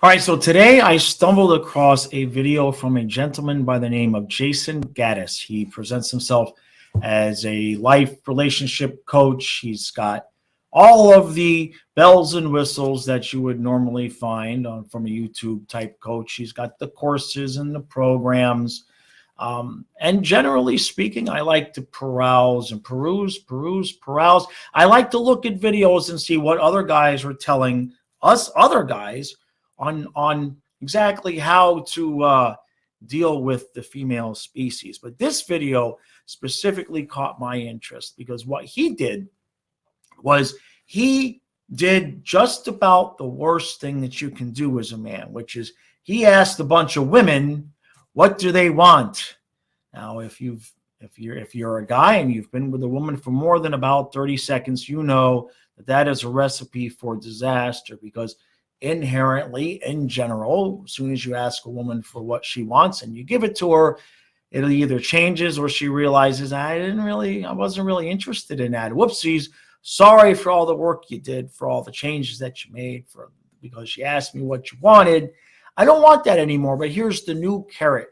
All right, so today I stumbled across a video from a gentleman by the name of Jason Gaddis. He presents himself as a life relationship coach. He's got all of the bells and whistles that you would normally find from a YouTube type coach. He's got the courses and the programs. And generally speaking, I like to peruse. I like to look at videos and see what other guys are telling us other guys on exactly how to deal with the female species. But this video specifically caught my interest because what he did was he did just about the worst thing that you can do as a man, which is he asked a bunch of women, what do they want? Now, if you're a guy and you've been with a woman for more than about 30 seconds, you know that that is a recipe for disaster, because inherently, in general, as soon as you ask a woman for what she wants and you give it to her, it either changes or she realizes, I wasn't really interested in that. Whoopsies. Sorry for all the work you did, for all the changes that you made, because you asked me what you wanted. I don't want that anymore, but here's the new carrot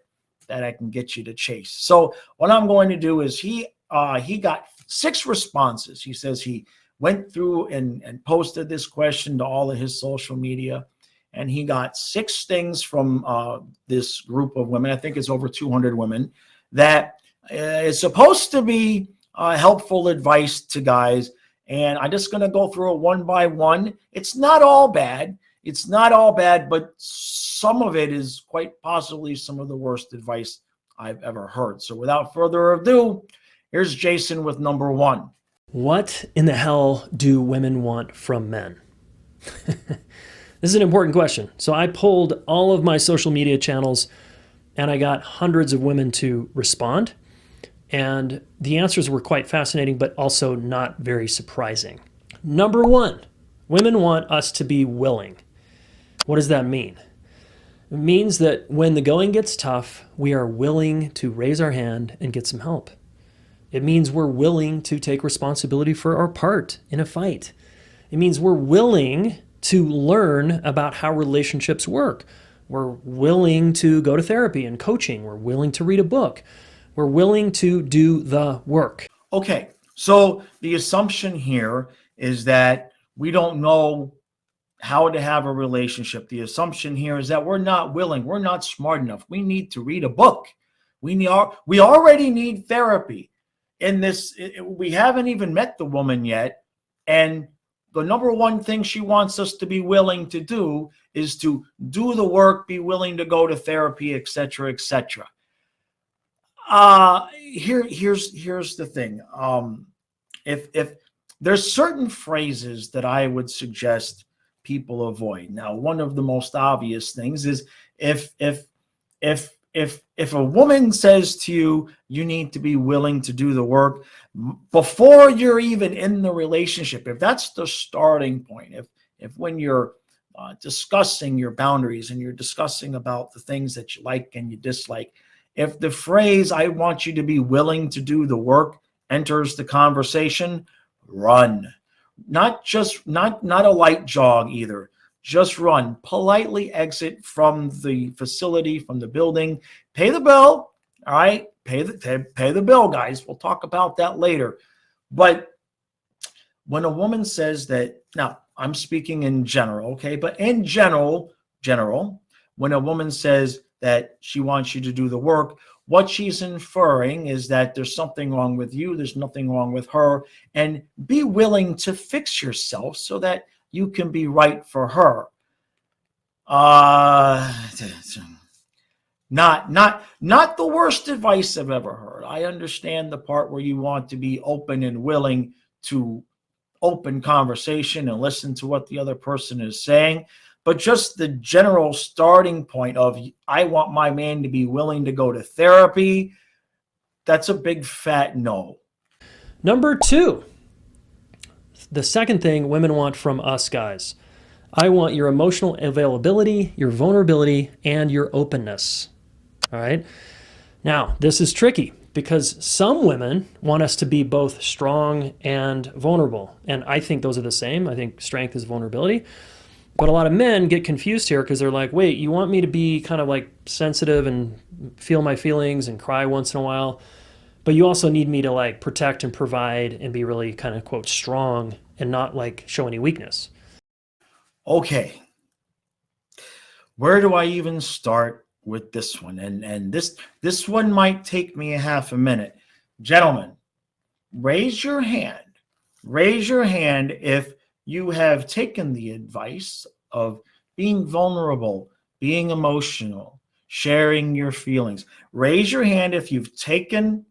that I can get you to chase. So what I'm going to do is he got 6 responses. He says he went through and posted this question to all of his social media, and he got 6 things from this group of women. I think it's over 200 women that is supposed to be helpful advice to guys. And I'm just going to go through it one by one. It's not all bad. It's not all bad, but some of it is quite possibly some of the worst advice I've ever heard. So without further ado, here's Jason with number 1. What in the hell do women want from men? This is an important question. So I polled all of my social media channels and I got hundreds of women to respond. And the answers were quite fascinating, but also not very surprising. Number 1, women want us to be willing. What does that mean? It means that when the going gets tough, we are willing to raise our hand and get some help. It means we're willing to take responsibility for our part in a fight. It means we're willing to learn about how relationships work. We're willing to go to therapy and coaching. We're willing to read a book. We're willing to do the work. Okay, so the assumption here is that we don't know how to have a relationship. The assumption here is that we're not willing. We're not smart enough. We need to read a book. We already need therapy. In this, we haven't even met the woman yet. And the number 1 thing she wants us to be willing to do is to do the work, be willing to go to therapy, etc., etc. Here's the thing. If there's certain phrases that I would suggest people avoid. Now, one of the most obvious things is if a woman says to you, you need to be willing to do the work before you're even in the relationship. If that's the starting point, if when you're discussing your boundaries and you're discussing about the things that you like and you dislike, if the phrase, I want you to be willing to do the work, enters the conversation, run. Not a light jog either. Just run. Politely exit from the facility, from the building. Pay the bill. All right? Pay the bill, guys. We'll talk about that later. But when a woman says that, now I'm speaking in general, okay? But in general, when a woman says that she wants you to do the work, what she's inferring is that there's something wrong with you, there's nothing wrong with her, and be willing to fix yourself so that you can be right for her. Not the worst advice I've ever heard. I understand the part where you want to be open and willing to open conversation and listen to what the other person is saying. But just the general starting point of, I want my man to be willing to go to therapy, that's a big fat no. Number 2, the second thing women want from us guys. I want your emotional availability, your vulnerability, and your openness. All right. Now, this is tricky because some women want us to be both strong and vulnerable. And I think those are the same. I think strength is vulnerability. But a lot of men get confused here because they're like, wait, you want me to be kind of like sensitive and feel my feelings and cry once in a while, but you also need me to like protect and provide and be really kind of quote strong and not like show any weakness. Okay. Where do I even start with this one? And this one might take me a half a minute. Gentlemen, raise your hand. Raise your hand if you have taken the advice of being vulnerable, being emotional, sharing your feelings. Raise your hand if you've taken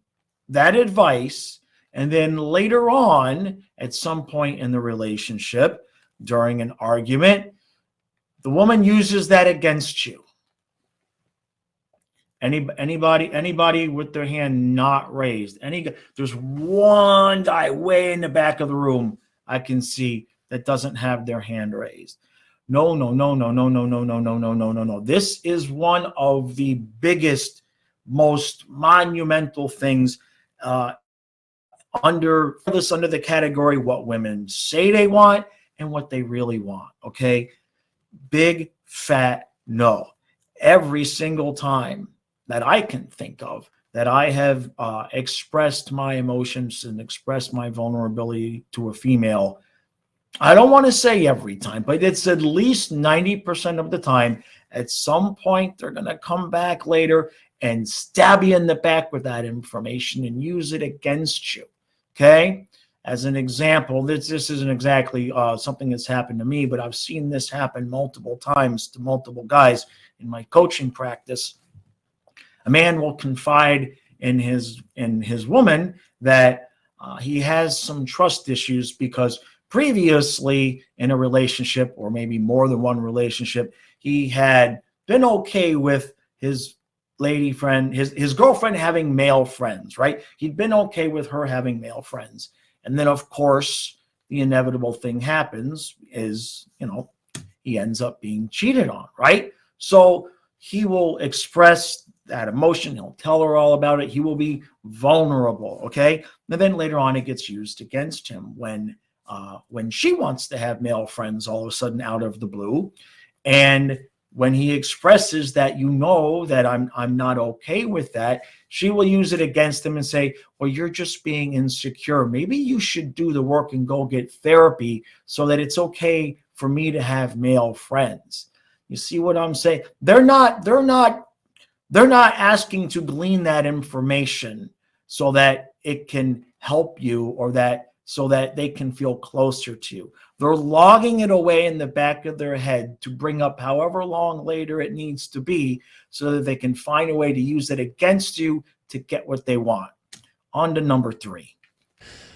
that advice and then later on, at some point in the relationship, during an argument, the woman uses that against you. Anybody with their hand not raised? There's one guy way in the back of the room I can see that doesn't have their hand raised. No. This is one of the biggest, most monumental things under the category what women say they want and what they really want. Okay, big fat no. Every single time that I can think of that I have expressed my emotions and expressed my vulnerability to a female, I don't want to say every time, but it's at least 90% of the time. At some point, they're going to come back later and stab you in the back with that information and use it against you. Okay? As an example, this isn't exactly something that's happened to me, but I've seen this happen multiple times to multiple guys in my coaching practice. A man will confide in his woman that he has some trust issues because previously in a relationship, or maybe more than one relationship, he had been okay with his lady friend, his girlfriend having male friends, right? He'd been okay with her having male friends. And then, of course, the inevitable thing happens is, he ends up being cheated on, right? So he will express that emotion. He'll tell her all about it. He will be vulnerable, okay? And then later on, it gets used against him when she wants to have male friends all of a sudden out of the blue. And when he expresses that, that I'm not okay with that, she will use it against him and say, well, you're just being insecure. Maybe you should do the work and go get therapy so that it's okay for me to have male friends. You see what I'm saying? They're not asking to glean that information so that it can help you or so that they can feel closer to you. They're logging it away in the back of their head to bring up however long later it needs to be so that they can find a way to use it against you to get what they want. On to number 3.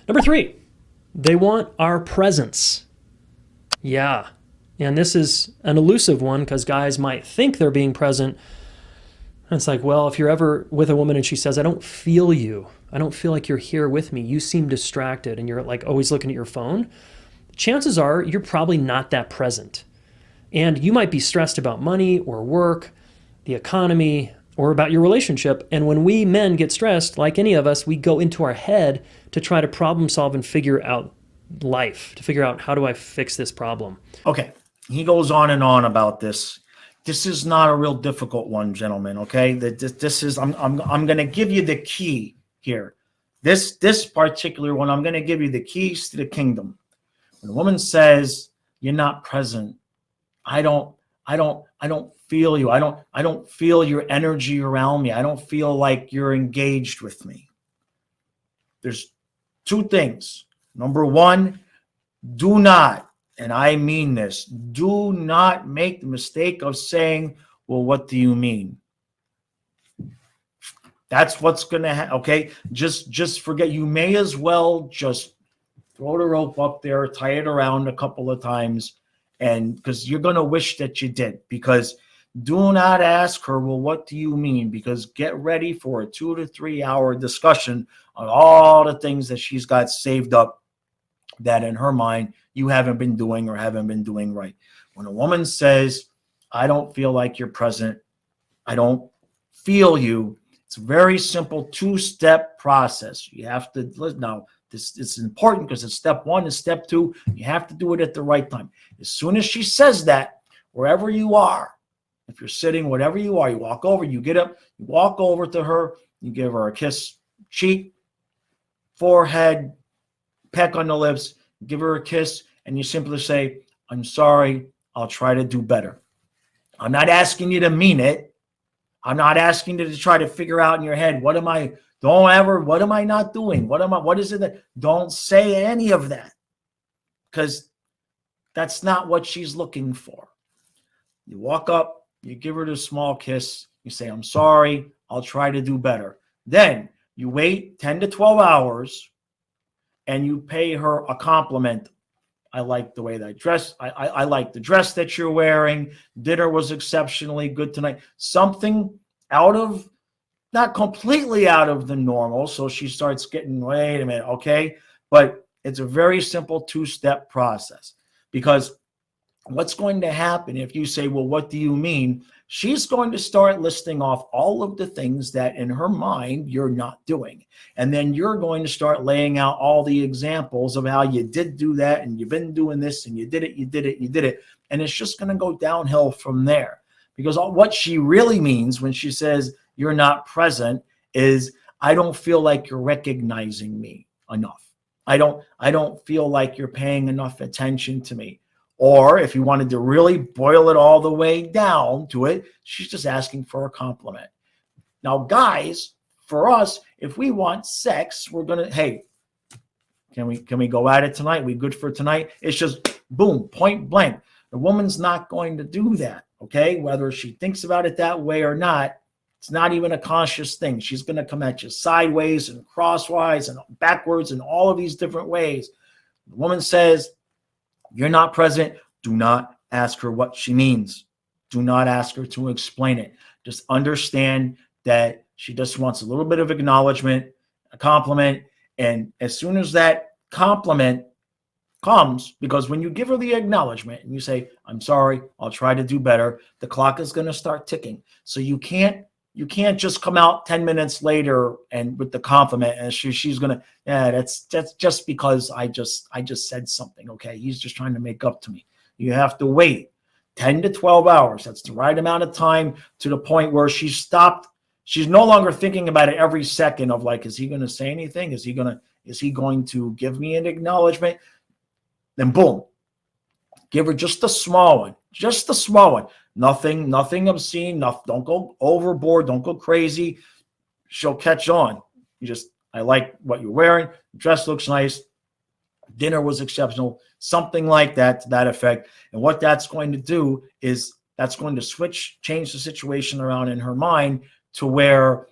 Number 3, they want our presence. Yeah. And this is an elusive one because guys might think they're being present. And it's like, well, if you're ever with a woman and she says, I don't feel you, I don't feel like you're here with me, you seem distracted and you're like always looking at your phone, chances are you're probably not that present. And you might be stressed about money or work, the economy, or about your relationship. And when we men get stressed, like any of us, we go into our head to try to problem solve and figure out life, to figure out how do I fix this problem. Okay. He goes on and on about this. This is not a real difficult one, gentlemen. Okay. This is, I'm going to give you the key here. This particular one, I'm going to give you the keys to the kingdom. When a woman says, you're not present, I don't feel you. I don't feel your energy around me. I don't feel like you're engaged with me. There's 2 things. Number 1, do not, and I mean this, do not make the mistake of saying, well, what do you mean? That's what's going to happen. Okay. Just forget. You may as well just throw the rope up there, tie it around a couple of times, and because you're going to wish that you did, because do not ask her, well, what do you mean? Because get ready for a 2 to 3 hour discussion on all the things that she's got saved up that in her mind you haven't been doing or haven't been doing right. When a woman says, I don't feel like you're present, I don't feel you, it's a very simple 2-step process. You have to, now This is important because it's step one and step two. You have to do it at the right time. As soon as she says that, wherever you are, if you're sitting, whatever you are, you walk over, you get up, you walk over to her, you give her a kiss, cheek, forehead, peck on the lips, give her a kiss, and you simply say, I'm sorry, I'll try to do better. I'm not asking you to mean it. I'm not asking you to try to figure out in your head, what am I not doing? What is it that, don't say any of that, because that's not what she's looking for. You walk up, you give her the small kiss, you say, I'm sorry, I'll try to do better. Then you wait 10 to 12 hours and you pay her a compliment. I like the way that I dress. I like the dress that you're wearing. Dinner was exceptionally good tonight. Something out of, not completely out of the normal. So she starts getting, wait a minute, okay? But it's a very simple two-step process, because what's going to happen if you say, well, what do you mean? She's going to start listing off all of the things that in her mind you're not doing. And then you're going to start laying out all the examples of how you did do that, and you've been doing this, and you did it, you did it, you did it. And it's just going to go downhill from there. Because what she really means when she says you're not present is, I don't feel like you're recognizing me enough. I don't feel like you're paying enough attention to me. Or if you wanted to really boil it all the way down to it, she's just asking for a compliment. Now, guys, for us, if we want sex, we're going to, hey, can we go at it tonight? We good for tonight? It's just boom, point blank. The woman's not going to do that, okay? Whether she thinks about it that way or not, it's not even a conscious thing. She's going to come at you sideways and crosswise and backwards and all of these different ways. The woman says, you're not present. Do not ask her what she means. Do not ask her to explain it. Just understand that she just wants a little bit of acknowledgement, a compliment. And as soon as that compliment comes, because when you give her the acknowledgement and you say, I'm sorry, I'll try to do better, the clock is going to start ticking. So you can't just come out 10 minutes later and with the compliment and she's going to, yeah, that's just because I just said something. Okay. He's just trying to make up to me. You have to wait 10 to 12 hours. That's the right amount of time, to the point where she's stopped. She's no longer thinking about it every second of like, is he going to say anything? Is he going to give me an acknowledgement? Then boom, give her just a small one, just a small one. Nothing obscene. Don't go overboard. Don't go crazy. She'll catch on. I like what you're wearing. The dress looks nice. Dinner was exceptional. Something like that, to that effect. And what that's going to do is that's going to change the situation around in her mind to where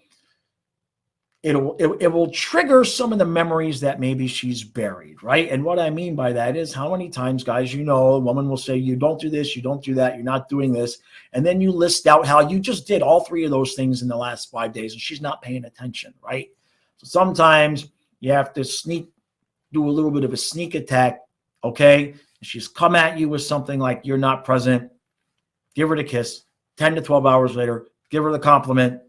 it will trigger some of the memories that maybe she's buried, right? And what I mean by that is, how many times, guys, a woman will say, you don't do this, you don't do that, you're not doing this. And then you list out how you just did all three of those things in the last 5 days, and she's not paying attention, right? So sometimes you have to do a little bit of a sneak attack, okay? She's come at you with something like, you're not present. Give her the kiss. 10 to 12 hours later, give her the compliment,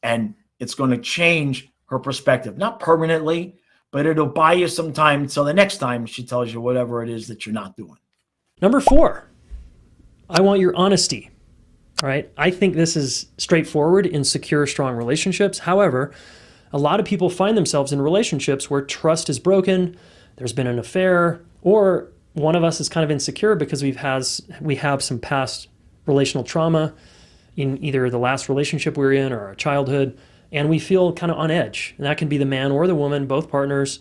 and it's going to change her perspective. Not permanently, but it'll buy you some time until the next time she tells you whatever it is that you're not doing. Number 4, I want your honesty. All right. I think this is straightforward in secure, strong relationships. However, a lot of people find themselves in relationships where trust is broken, there's been an affair, or one of us is kind of insecure because we have some past relational trauma in either the last relationship we're in or our childhood. And we feel kind of on edge. And that can be the man or the woman, both partners.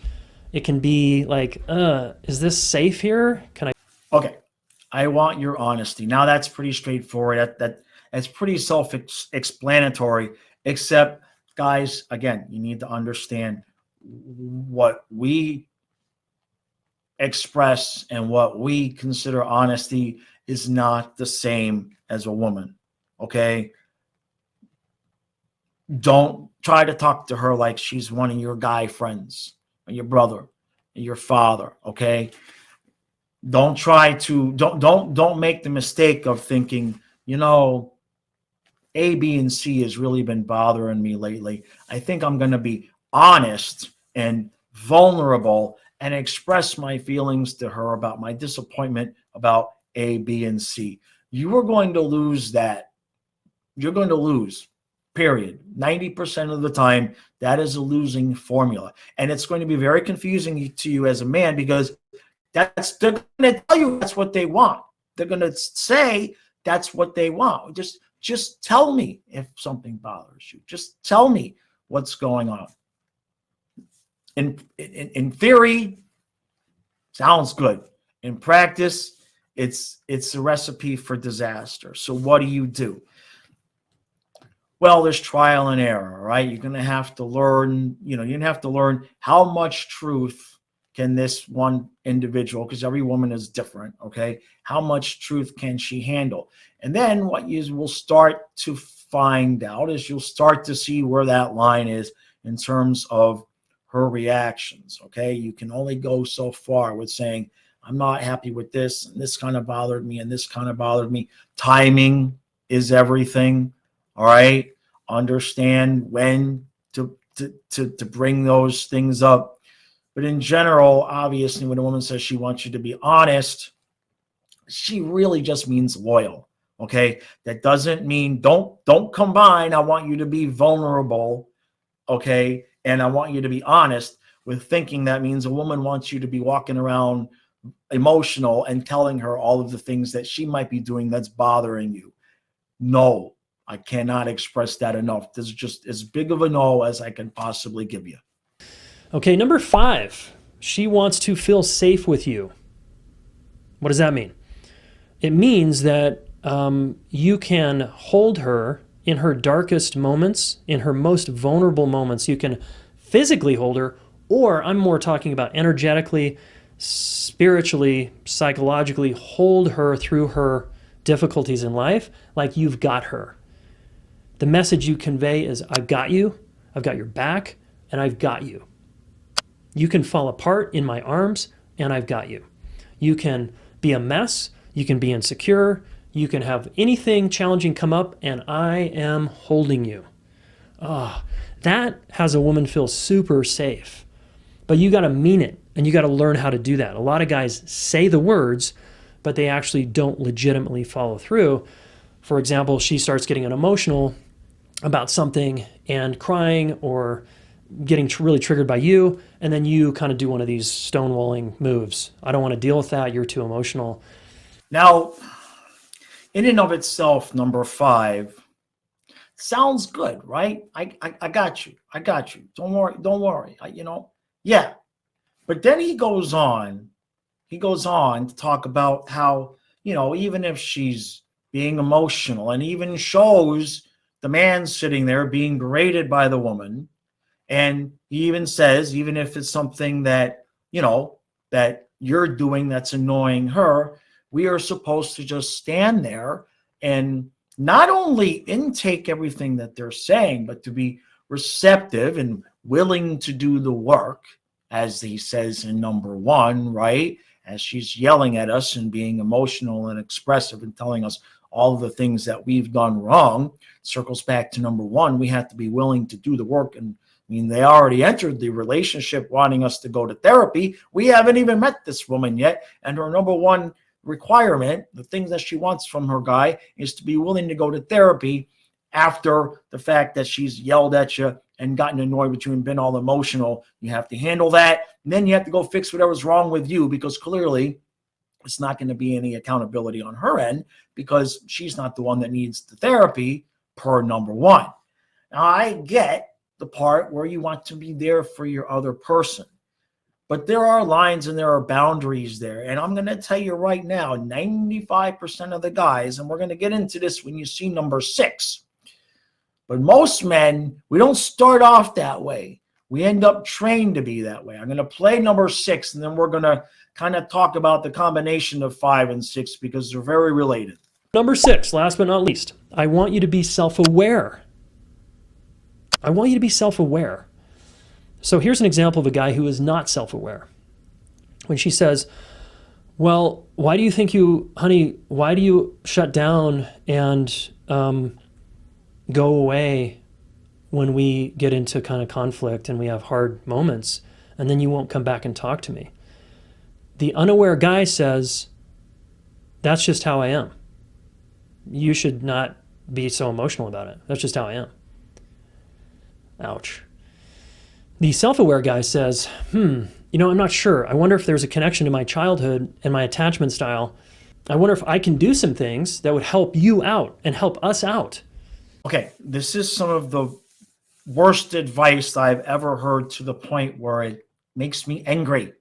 It can be like, is this safe here? Okay. I want your honesty. Now that's pretty straightforward. That's pretty self-explanatory, except, guys, again, you need to understand what we express and what we consider honesty is not the same as a woman. Okay. Don't try to talk to her like she's one of your guy friends, or your brother, or your father, okay? Don't make the mistake of thinking, A, B, and C has really been bothering me lately. I think I'm going to be honest and vulnerable and express my feelings to her about my disappointment about A, B, and C. You are going to lose that. You're going to lose, period. 90% of the time, that is a losing formula. And it's going to be very confusing to you as a man, because they're going to tell you that's what they want. They're going to say that's what they want. Just tell me if something bothers you. Just tell me what's going on. In theory, sounds good. In practice, it's a recipe for disaster. So what do? Well, there's trial and error, right? You're going to have to learn, you're going to have to learn how much truth can this one individual, because every woman is different, okay? How much truth can she handle? And then what you will start to find out is you'll start to see where that line is in terms of her reactions, okay? You can only go so far with saying, I'm not happy with this, and this kind of bothered me, and this kind of bothered me. Timing is everything, all right? Understand when to bring those things up. But in general, obviously, when a woman says she wants you to be honest, she really just means loyal, okay? That doesn't mean don't combine, I want you to be vulnerable, okay, and I want you to be honest, with thinking that means a woman wants you to be walking around emotional and telling her all of the things that she might be doing that's bothering you. No, I cannot express that enough. This is just as big of a no as I can possibly give you. Okay, number 5, she wants to feel safe with you. What does that mean? It means that you can hold her in her darkest moments, in her most vulnerable moments. You can physically hold her, or I'm more talking about energetically, spiritually, psychologically, hold her through her difficulties in life like you've got her. The message you convey is, I've got you, I've got your back, and I've got you. You can fall apart in my arms, and I've got you. You can be a mess, you can be insecure, you can have anything challenging come up, and I am holding you. That has a woman feel super safe. But you got to mean it, and you got to learn how to do that. A lot of guys say the words, but they actually don't legitimately follow through. For example, she starts getting emotional about something and crying or getting really triggered by you, and then you kind of do one of these stonewalling moves. I don't want to deal with that. You're too emotional. Now, in and of itself, number 5 sounds good, right? I got you. I got you. Don't worry. Yeah. But then he goes on to talk about how, even if she's being emotional, and even shows the man sitting there being berated by the woman. And he even says, even if it's something that, that you're doing that's annoying her, we are supposed to just stand there and not only intake everything that they're saying, but to be receptive and willing to do the work, as he says in number 1, right? As she's yelling at us and being emotional and expressive and telling us all of the things that we've done wrong. Circles back to number 1, we have to be willing to do the work. And they already entered the relationship wanting us to go to therapy. We haven't even met this woman yet. And her number 1 requirement, the things that she wants from her guy, is to be willing to go to therapy after the fact that she's yelled at you and gotten annoyed with you and been all emotional. You have to handle that. And then you have to go fix whatever's wrong with you, because clearly it's not going to be any accountability on her end, because she's not the one that needs the therapy per number 1. Now, I get the part where you want to be there for your other person, but there are lines and there are boundaries there. And I'm going to tell you right now, 95% of the guys, and we're going to get into this when you see number 6, but most men, we don't start off that way. We end up trained to be that way. I'm going to play number 6, and then we're going to kind of talk about the combination of 5 and 6, because they're very related. Number 6, last but not least, I want you to be self-aware. I want you to be self-aware. So here's an example of a guy who is not self-aware. When she says, well, why do you shut down and go away when we get into kind of conflict and we have hard moments? and then you won't come back and talk to me. The unaware guy says, that's just how I am. You should not be so emotional about it. That's just how I am. Ouch. The self-aware guy says, I'm not sure. I wonder if there's a connection to my childhood and my attachment style. I wonder if I can do some things that would help you out and help us out. Okay, this is some of the worst advice I've ever heard, to the point where it makes me angry.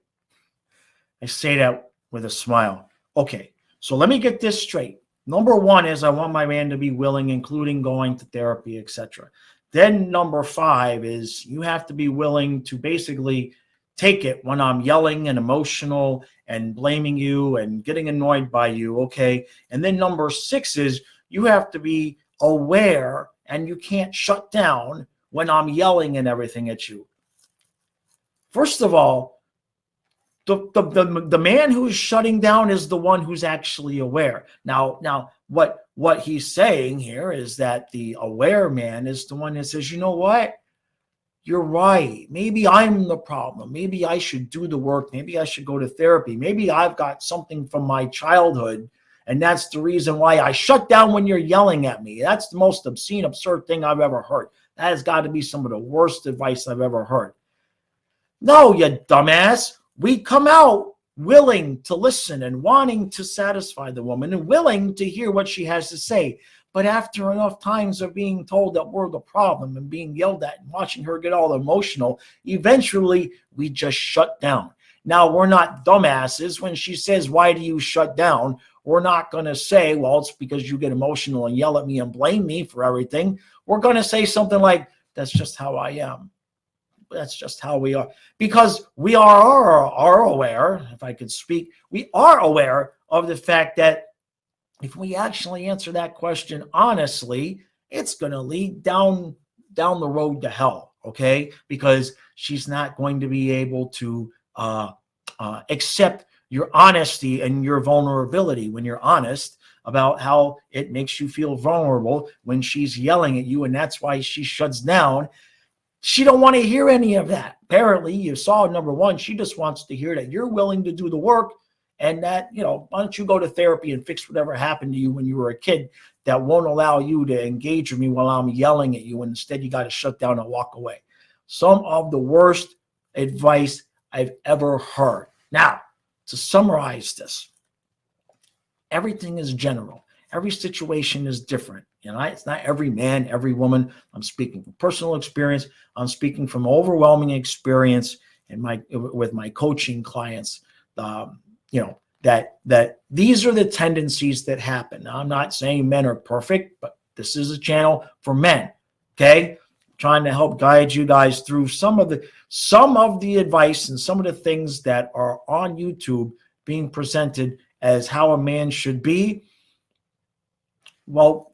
I say that with a smile. Okay, so let me get this straight. Number one is I want my man to be willing, including going to therapy, etc. Then number 5 is you have to be willing to basically take it when I'm yelling and emotional and blaming you and getting annoyed by you, okay? And then number 6 is you have to be aware, and you can't shut down when I'm yelling and everything at you. First of all, the man who's shutting down is the one who's actually aware. Now, what he's saying here is that the aware man is the one that says, you know what? You're right. Maybe I'm the problem. Maybe I should do the work. Maybe I should go to therapy. Maybe I've got something from my childhood, and that's the reason why I shut down when you're yelling at me. That's the most obscene, absurd thing I've ever heard. That has got to be some of the worst advice I've ever heard. No, you dumbass. We come out willing to listen and wanting to satisfy the woman and willing to hear what she has to say. But after enough times of being told that we're the problem and being yelled at and watching her get all emotional, eventually we just shut down. Now, we're not dumbasses. When she says, why do you shut down? We're not going to say, well, it's because you get emotional and yell at me and blame me for everything. We're going to say something like, that's just how I am. That's just how we are. Because we are aware, if I could speak, we are aware of the fact that if we actually answer that question honestly, it's going to lead down the road to hell, okay? Because she's not going to be able to accept your honesty and your vulnerability when you're honest about how it makes you feel vulnerable when she's yelling at you, and that's why she shuts down. She don't want to hear any of that. Apparently, you saw number 1, she just wants to hear that you're willing to do the work, and that, why don't you go to therapy and fix whatever happened to you when you were a kid that won't allow you to engage with me while I'm yelling at you, and instead you got to shut down and walk away. Some of the worst advice I've ever heard. Now, to summarize this, everything is general. Every situation is different. It's not every man, every woman. I'm speaking from personal experience. I'm speaking from overwhelming experience with my coaching clients. That these are the tendencies that happen. Now, I'm not saying men are perfect, but this is a channel for men. Okay, trying to help guide you guys through some of the advice and some of the things that are on YouTube being presented as how a man should be. Well,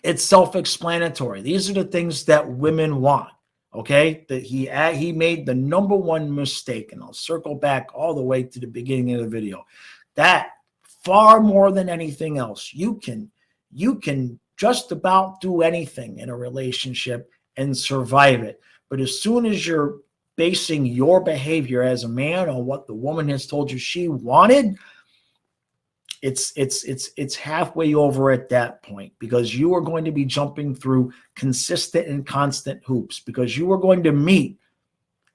it's self-explanatory. These are the things that women want, okay? That he made the number 1 mistake, and I'll circle back all the way to the beginning of the video. That far more than anything else, you can just about do anything in a relationship and survive it. But as soon as you're basing your behavior as a man on what the woman has told you she wanted, it's halfway over at that point, because you are going to be jumping through consistent and constant hoops, because you are going to meet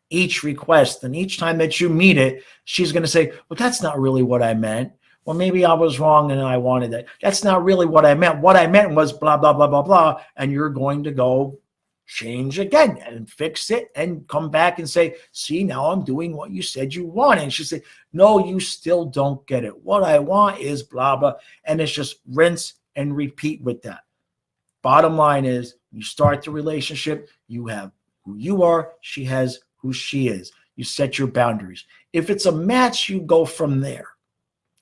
each request, and each time that you meet it, she's going to say, well, that's not really what I meant. Well, maybe I was wrong and I wanted that. That's not really what I meant. What I meant was blah, blah, blah, blah, blah. And you're going to go change again and fix it and come back and say, see, now I'm doing what you said you want. And she said, no, you still don't get it. What I want is blah, blah. And it's just rinse and repeat with that. Bottom line is, you start the relationship, you have who you are, she has who she is. You set your boundaries. If it's a match, you go from there.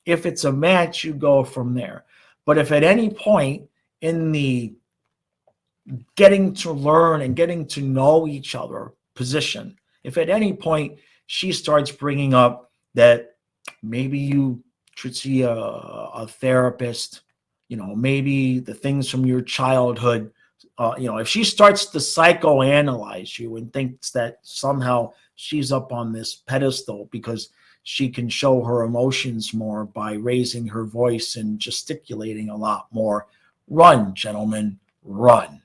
If it's a match, you go from there. But if at any point in the getting to learn and getting to know each other position, if at any point she starts bringing up that maybe you should see a therapist, maybe the things from your childhood if she starts to psychoanalyze you and thinks that somehow she's up on this pedestal because she can show her emotions more by raising her voice and gesticulating a lot more, run, gentlemen, run.